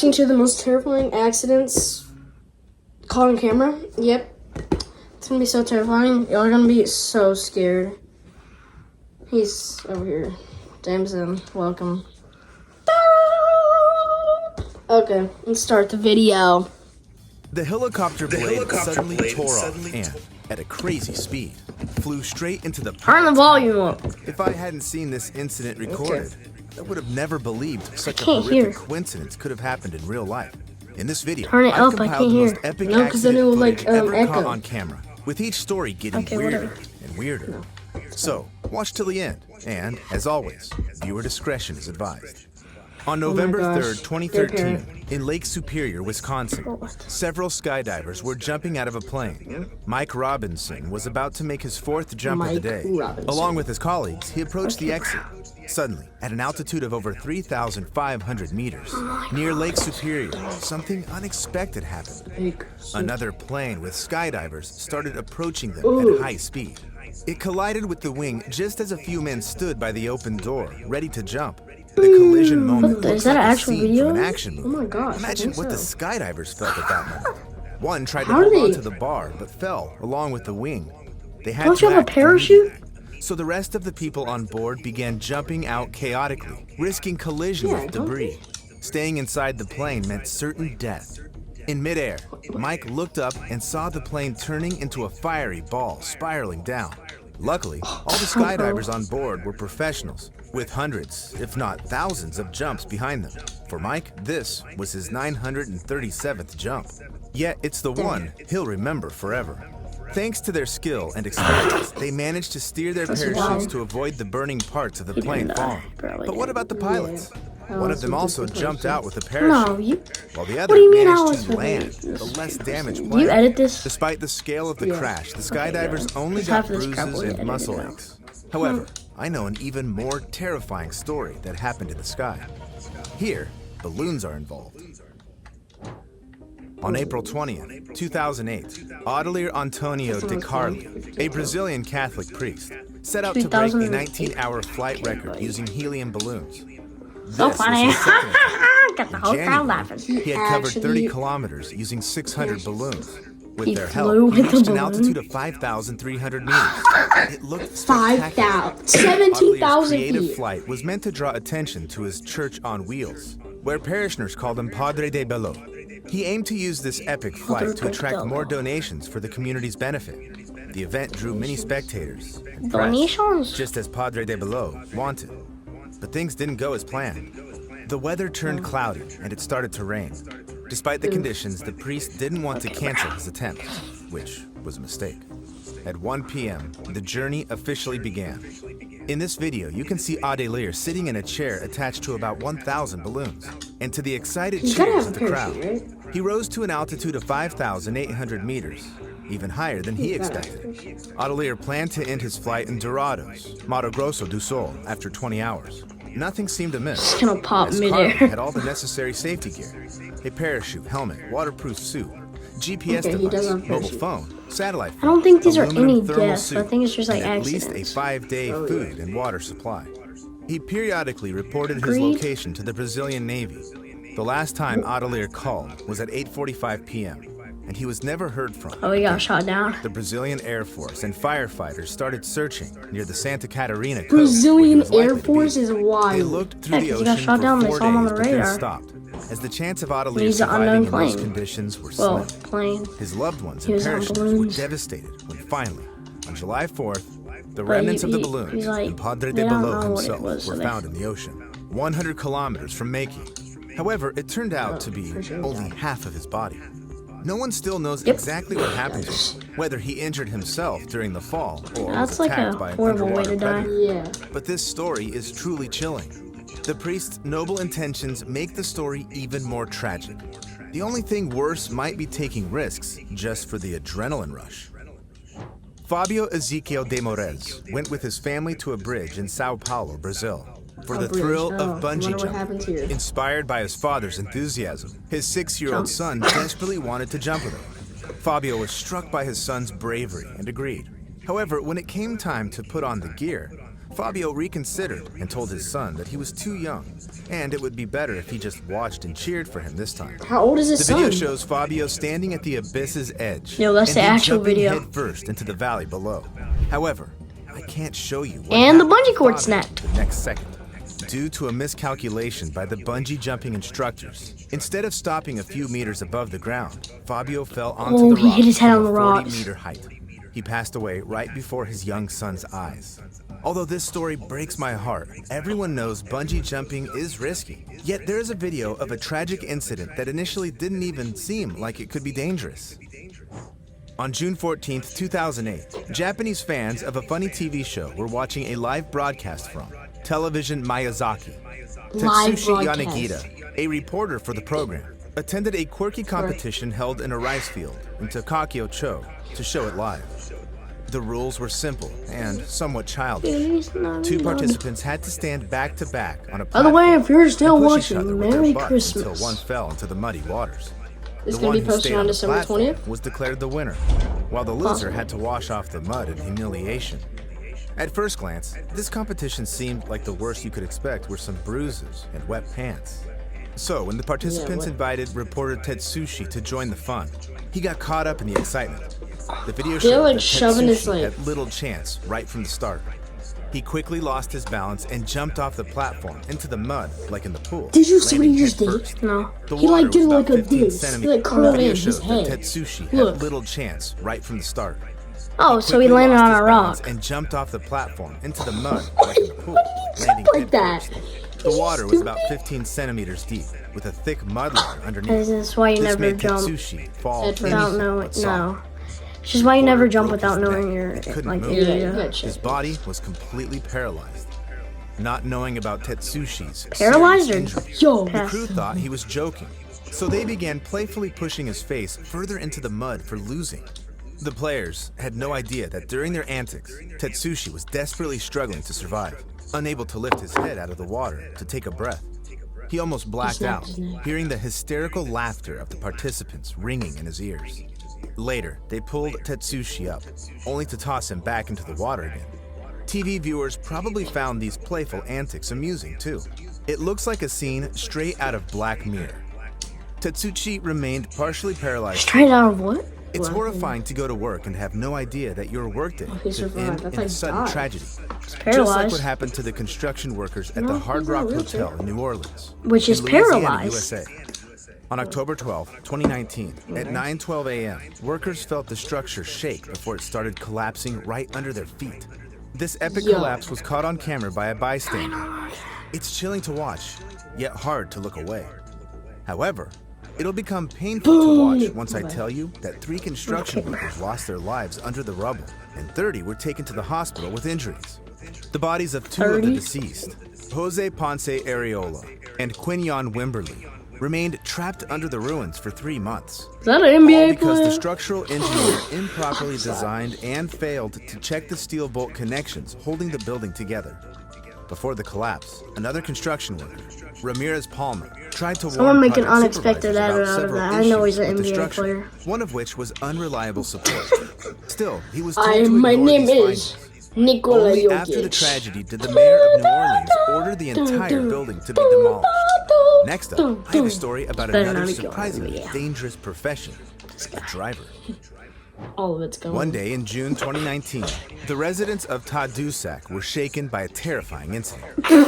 To the most terrifying accidents caught on camera. Yep. It's gonna be so terrifying. Y'all are gonna be so scared. He's over here. Jameson, welcome. Okay, let's start the video. The helicopter blade suddenly tore off and, at a crazy speed, flew straight into the Turn the volume up. If I hadn't seen this incident recorded, I would have never believed such a can't horrific hear. coincidence could have happened in real life. In this video, Turn it I've up, I compiled can't the most hear. epic No, 'cause then it accident will, like, footage ever caught echo. on camera, with each story getting Okay, weirder whatever. and weirder. So, watch till the end, and, as always, viewer discretion is advised. On November gosh. 3rd, 2013, in Lake Superior, Wisconsin, several skydivers were jumping out of a plane. Mike Robinson was about to make his fourth jump of the Mike day. Robinson. Along with his colleagues, he approached the exit. Suddenly, at an altitude of over 3,500 meters, near Lake Superior, something unexpected happened. Another plane with skydivers started approaching them at high speed. It collided with the wing just as a few men stood by the open door, ready to jump. The collision moment What the- looks is that like an a actual scene video? from an action movie. Oh my gosh, I Imagine think what the so. skydivers felt at that moment. One tried to How hold do on they- to the bar, but fell along with the wing. They had Don't to you have a act parachute? immediately. So the rest of the people on board began jumping out chaotically, risking collision Yeah, with don't debris. Staying inside the plane meant certain death. In midair, Mike looked up and saw the plane turning into a fiery ball spiraling down. Luckily, all the skydivers on board were professionals, with hundreds, if not thousands, of jumps behind them. For Mike, this was his 937th jump. Yet it's the one he'll remember forever. Thanks to their skill and experience, they managed to steer their That's parachutes wild. to avoid the burning parts of the He plane didn't falling. die, probably But what didn't. about the pilots? Yeah. One of them was also the jumped person. out with a parachute, No, you. while the What other do you mean I managed was to land with the less damaged Do plane. you edit this? Despite the scale of the Yeah. crash, the Okay, skydivers yeah. only Just got half of this crap bruises will get and muscle edited out. aches. However, I know an even more terrifying story that happened in the sky. Here, balloons are involved. On April 20th, 2008, Odilier Antonio de Carli, a Brazilian Catholic priest, set out to break a 2008. 19-hour flight record using helium balloons. So This was funny. his second attempt. Got the In whole crowd January, laughing. he had covered 30 Actually- kilometers using 600 balloons. With He their flew help, he with the reached an balloon? altitude of 5,300 meters. It looked spectacular. 5,000. 17,000 creative feet. flight was meant to draw attention to his church on wheels, where parishioners called him Padre de Bello. He aimed to use this epic flight to attract more donations for the community's benefit. The event drew many spectators and press, Donations? just as Padre de Bello wanted. But things didn't go as planned. The weather turned cloudy and it started to rain. Despite the conditions, the priest didn't want to cancel his attempt, which was a mistake. At 1 p.m., the journey officially began. In this video, you can see Odilier sitting in a chair attached to about 1,000 balloons. And to the excited He's gotta cheers have of a the crowd, parachute, right? he rose to an altitude of 5,800 meters, even higher than he He's gotta have a expected. Odilier planned to end his flight in Dourados, Mato Grosso do Sul, after 20 hours. Nothing seemed amiss. It's gonna pop as midair. Carli had all the necessary safety gear: a parachute, helmet, waterproof suit, GPS Okay, he does device, have a mobile parachute. phone, satellite phone. I don't think these are aluminum any thermal deaths. I suit, think it's just like and at least a accidents. 5-day Oh, yeah. food and water supply. He periodically reported his Agreed. location to the Brazilian Navy. The last time Odilier called was at 8:45 p.m., and he was never heard from. Oh, he got shot down. The Brazilian Air Force and firefighters started searching near the Santa Catarina coast. Brazilian where he was Air likely to Force be. is They wild. looked through Yeah, the 'cause he ocean got shot for down. They 4 saw him on days, the but then radar. stopped, as the chance of Odilier He's an surviving unknown in those plane. conditions were Well, slim. plane. His loved ones He and was on parishioners were balloons. devastated when finally, on July 4th, the But remnants of the he's balloons like, and Padre they de don't Bello know what it himself was, so were they- found in the ocean, 100 kilometers from Maki. However, it turned out to be for sure. only half of his body. No one still knows Yep. exactly what happened to him, whether he injured himself during the fall or That's was like attacked a by an horrible way underwater to die. predator. Yeah. But this story is truly chilling. The priest's noble intentions make the story even more tragic. The only thing worse might be taking risks just for the adrenaline rush. Fabio Ezequiel de Moraes went with his family to a bridge in Sao Paulo, Brazil, for the bridge. thrill Oh, of I bungee wonder what happens here. jumping. Inspired by his father's enthusiasm, his 6-year-old son desperately wanted to jump with him. Fabio was struck by his son's bravery and agreed. However, when it came time to put on the gear, Fabio reconsidered and told his son that he was too young, and it would be better if he just watched and cheered for him this time. How old is his The son? video shows Fabio standing at the abyss's edge. Yo, that's and the then actual jumping video. head first into the valley below. However, I can't show you what And the happened to bungee cord Fabio snapped. the next second. Due to a miscalculation by the bungee jumping instructors, instead of stopping a few meters above the ground, Fabio fell onto Oh, the he rocks hit his head from on a the 40 rocks. meter height. He passed away right before his young son's eyes. Although this story breaks my heart, everyone knows bungee jumping is risky. Yet there is a video of a tragic incident that initially didn't even seem like it could be dangerous. On June 14, 2008, Japanese fans of a funny TV show were watching a live broadcast from Television Miyazaki. Live Tetsushi broadcast. Yanagita, a reporter for the program, attended a quirky competition held in a rice field in Tokakyo-cho to show it live. The rules were simple and somewhat childish. Two participants had to stand back to back on a By the way, platform if you're still and push each watching, other with their Merry butts Christmas. until one fell into the muddy waters. It's The gonna one be who posted stayed on the December platform 20th. was declared the winner, while the loser had to wash off the mud in humiliation. At first glance, this competition seemed like the worst you could expect were some bruises and wet pants. So, when the participants invited reporter Tetsushi to join the fun, he got caught up in the excitement. The video They're showed like that shoving his, Tetsushi like- had little chance right from the start. He quickly lost his balance and jumped off the platform into the mud like in the pool. Did you see what landing he just head did? first. No. The He water like did was like about a 15 this. He centimeters. like curled The in video his shows that head. Tetsushi Look. had little chance right from the start. Oh, so he quickly landed lost on his a balance rock. and jumped off the platform into the mud like in the pool, landing like head that? first. The water was about 15 centimeters deep, with a thick mud layer underneath. This is why you This never made jump Tetsushi fall without anything knowing. but soft. No. It's just why you never Water jump broke without his knowing neck. your He couldn't like move. area. His body was completely paralyzed. Not knowing about Tetsushi's Paralyzed serious or injury, yo? the crew thought he was joking, so they began playfully pushing his face further into the mud for losing. The players had no idea that during their antics, Tetsushi was desperately struggling to survive, unable to lift his head out of the water to take a breath. He almost blacked snapped out, his neck. hearing the hysterical laughter of the participants ringing in his ears. Later, they pulled Tetsushi up, only to toss him back into the water again. TV viewers probably found these playful antics amusing too. It looks like a scene straight out of Black Mirror. Tetsushi remained partially paralyzed. Straight out of what? It's What? horrifying to go to work and have no idea that your workday he could survived. end That's in a like sudden died. tragedy. Just like Paralyzed. what happened to the construction workers at No, the Hard he's in a Rock wheelchair. Hotel in New Orleans, Which in is Louisiana, paralyzed. USA. On October 12, 2019, at 9:12 a.m., workers felt the structure shake before it started collapsing right under their feet. This epic Yo. collapse was caught on camera by a bystander. It's chilling to watch, yet hard to look away. However, it'll become painful to watch once I tell you that 3 construction workers lost their lives under the rubble, and 30 were taken to the hospital with injuries. The bodies of 2 of the 30? deceased, Jose Ponce Areola and Quinion Wimberly, remained trapped under the ruins for 3 months. Is that an All NBA because player? the structural engineer improperly designed and failed to check the steel bolt connections holding the building together. Before the collapse, another construction worker, Ramirez Palma, tried to Someone warn make an project unexpected supervisors edit about out of several that. I know he's issues an with the NBA structure, player. one of which was unreliable support. Still, he was told to My ignore name these is findings. Nikola Only after the Jokic. tragedy did the mayor of New Orleans order the entire building to be demolished. Next up, I have a story about Better another not be going, surprisingly yeah. dangerous profession, a driver. All of it's going. One day in June 2019, the residents of Tadoussac were shaken by a terrifying incident. In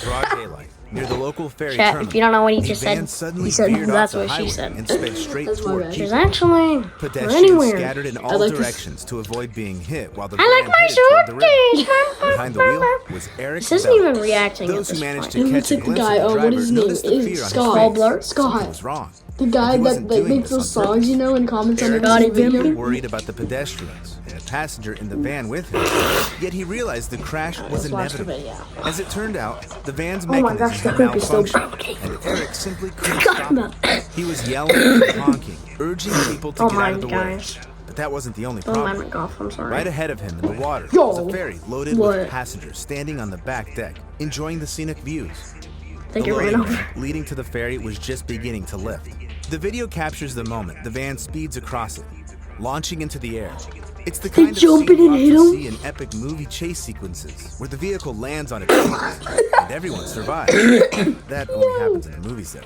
broad daylight, near the local ferry Chat, terminal, if you don't know what he a just van said, suddenly he said veered that's off the what she highway said. and sped straight That's my toward bad. people. She's actually Pedestrians anywhere. scattered in I all like this. directions to avoid being hit while the I like van my headed toward the river. shorties. Behind the wheel was Eric This isn't Bell. even reacting Those at who this managed point. to It catch looks a like the glimpse guy, of the what driver is his name? noticed the Is fear on Scott. his face. Scott. Something was wrong. The guy He wasn't that doing makes this those on songs, purpose. you know, and comments on Eric the was video. deeply worried about the pedestrians and the passenger in the van with him. Yet he realized the crash was Let's watch the inevitable. video. As it turned out, the van's Oh my mechanism gosh, the had hoop is so malfunctioned, broken. and Eric simply couldn't God, stop no. it. He was yelling and honking, urging people to Don't get out of mind, the guys. way. But that wasn't the only Don't mind problem. my golf, I'm sorry. Right ahead of him in the water Yo, was a ferry loaded what? with passengers standing on the back deck, enjoying the scenic views. I think The it ran loading over. ramp leading to the ferry was just beginning to lift. The video captures the moment the van speeds across it, launching into the air. It's the kind of jump scene in you and hit often 'em? see in epic movie chase sequences where the vehicle lands on its wheels and everyone survives. That only happens in the movies, though.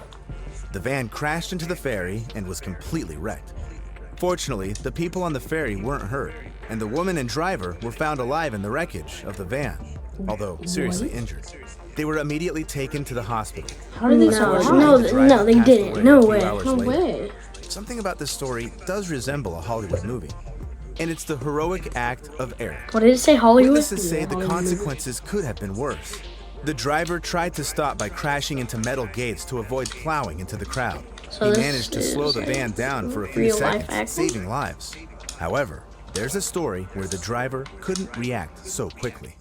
The van crashed into the ferry and was completely wrecked. Fortunately, the people on the ferry weren't hurt, and the woman and driver were found alive in the wreckage of the van, although seriously injured. They were immediately taken to the hospital. How did they survive? No, The driver they passed didn't. away No a few way. hours No later. way. Something about this story does resemble a Hollywood movie, and it's the heroic act of Eric. What did it say, Hollywood? Witnesses say the consequences could have been worse. The driver tried to stop by crashing into metal gates to avoid plowing into the crowd. So He this managed to slow is the a van down for a few real life seconds, accident? saving lives. However, there's a story where the driver couldn't react so quickly.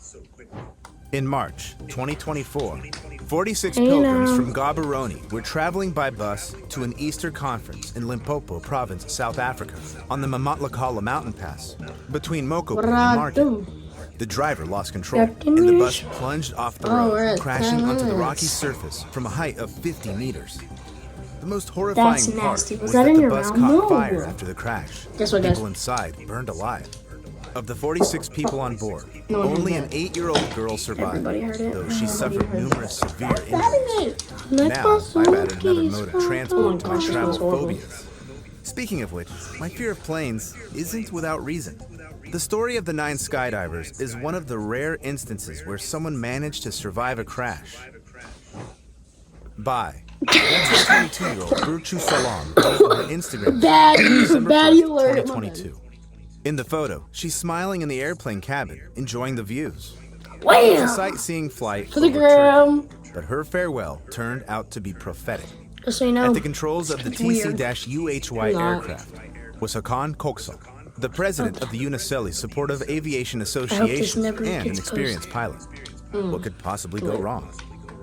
In March 2024, 46 pilgrims from Gaborone were traveling by bus to an Easter conference in Limpopo Province, South Africa, on the Mamatlakala mountain pass between Mokope and Market. The driver lost control, and the bus plunged off the we're road, at crashing 10 onto the rocky minutes. surface from a height of 50 meters. The most horrifying That's part nasty. Was was that that in the your bus mouth? caught No. fire after the crash. Guess what, guys? People inside burned alive. Of the 46 people on board, No one heard only an that. 8-year-old girl survived, Everybody heard it. though she suffered numerous severe injuries. Now Now, I've added another mode of transport to my gosh, travel that's horrible. phobias. Speaking of which, my fear of planes isn't without reason. The story of the 9 skydivers is one of the rare instances where someone managed to survive a crash. By that's a 22-year-old Burcu Salam on her Instagram December 1st, alert. 2022. In the photo, she's smiling in the airplane cabin, enjoying the views. It's a Wham! sightseeing flight For the over Turkey, gram. but her farewell turned out to be prophetic. Just so you know. At the controls of the Weird. TC-UHY Not. aircraft was Hakan Koksal, the president of the Uniceli Supportive Aviation this Association never and an gets experienced pilot. What could possibly go wrong?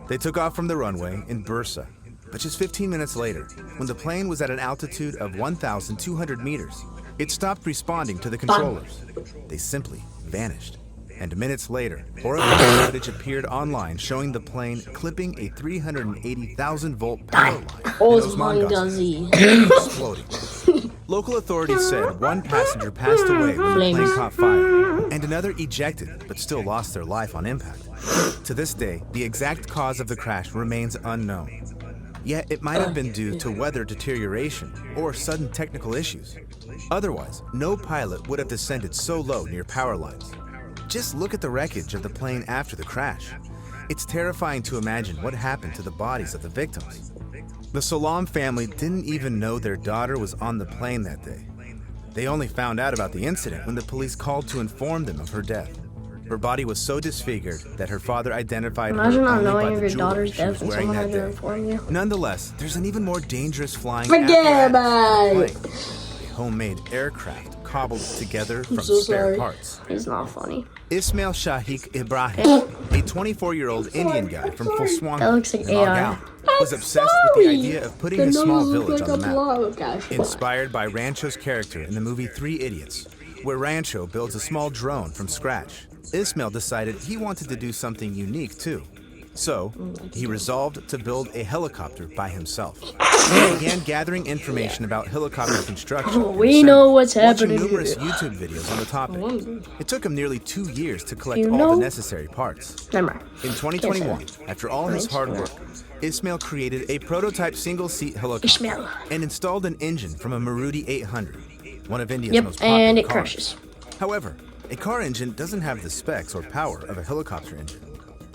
They took off from the runway in Bursa, but just 15 minutes later, when the plane was at an altitude of 1,200 meters, it stopped responding to the controllers. They simply vanished. And minutes later, horrifying footage appeared online showing the plane clipping a 380,000-volt power line in Osman Gazi, exploding. Local authorities said one passenger passed away when the plane caught fire, and another ejected but still lost their life on impact. To this day, the exact cause of the crash remains unknown. Yet it might have been due to weather deterioration or sudden technical issues. Otherwise, no pilot would have descended so low near power lines. Just look at the wreckage of the plane after the crash. It's terrifying to imagine what happened to the bodies of the victims. The Salam family didn't even know their daughter was on the plane that day. They only found out about the incident when the police called to inform them of her death. Her body was so disfigured that her father identified Imagine her not only by knowing of the your daughter's jewelry she was death and wearing someone that had to day. inform you. Nonetheless, there's an even more dangerous flying Forget apparatus. about it. A homemade aircraft cobbled together from so spare sorry. parts. It's not funny. Ismail Shaikh Ibrahim, a 24-year-old Indian guy from Fulswang, That looks like in AI. Nagaland, was obsessed with the idea of putting his small village on the map. Inspired by Rancho's character in the movie 3 Idiots, where Rancho builds a small drone from scratch, Ismail decided he wanted to do something unique too. So, he resolved to build a helicopter by himself. He began gathering information about helicopter construction. and We know what's watching happening numerous here. YouTube videos on the topic. It took him nearly 2 years to collect You all know? the necessary parts. Never mind. In 2021, after all his hard work, Ismail created a prototype single-seat helicopter Ismail. and installed an engine from a Maruti 800, one of India's Yep, most popular and it cars. crashes. However, a car engine doesn't have the specs or power of a helicopter engine.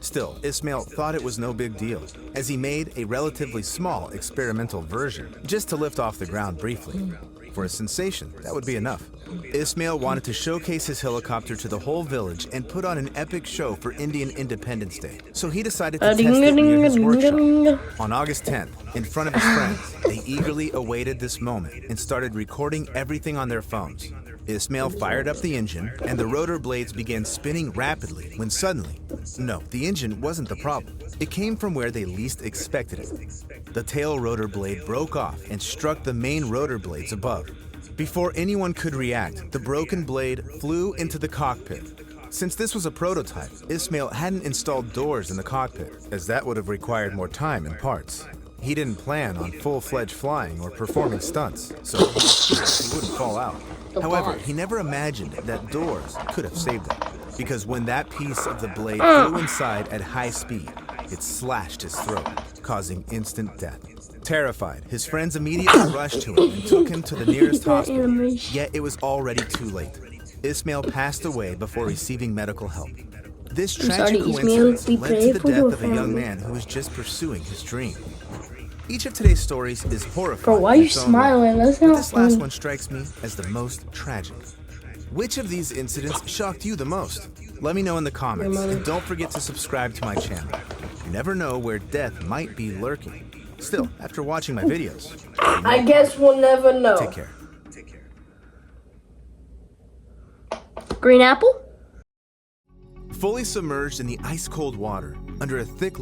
Still, Ismail thought it was no big deal, as he made a relatively small experimental version just to lift off the ground briefly. For a sensation, that would be enough. Ismail wanted to showcase his helicopter to the whole village and put on an epic show for Indian Independence Day, so he decided to test it near his workshop. On August 10th, in front of his friends, they eagerly awaited this moment and started recording everything on their phones. Ismail fired up the engine, and the rotor blades began spinning rapidly when suddenly, no, the engine wasn't the problem. It came from where they least expected it. The tail rotor blade broke off and struck the main rotor blades above. Before anyone could react, the broken blade flew into the cockpit. Since this was a prototype, Ismail hadn't installed doors in the cockpit, as that would have required more time and parts. He didn't plan on full-fledged flying or performing stunts, so he was sure he wouldn't fall out. However, he never imagined that doors could have saved him, because when that piece of the blade flew inside at high speed, it slashed his throat, causing instant death. Terrified, his friends immediately rushed to him and took him to the nearest hospital, yet it was already too late. Ismail passed away before receiving medical help. This tragic coincidence led to the death of a young man who was just pursuing his dream. Each of today's stories is horrifying. Bro, why are you smiling? That's But not this last funny. one strikes me as the most tragic. Which of these incidents shocked you the most? Let me know in the comments, and don't forget to subscribe to my channel. You never know where death might be lurking. Still, after watching my videos, I guess we'll never know. take care. Green apple? Fully submerged in the ice-cold water, under a thick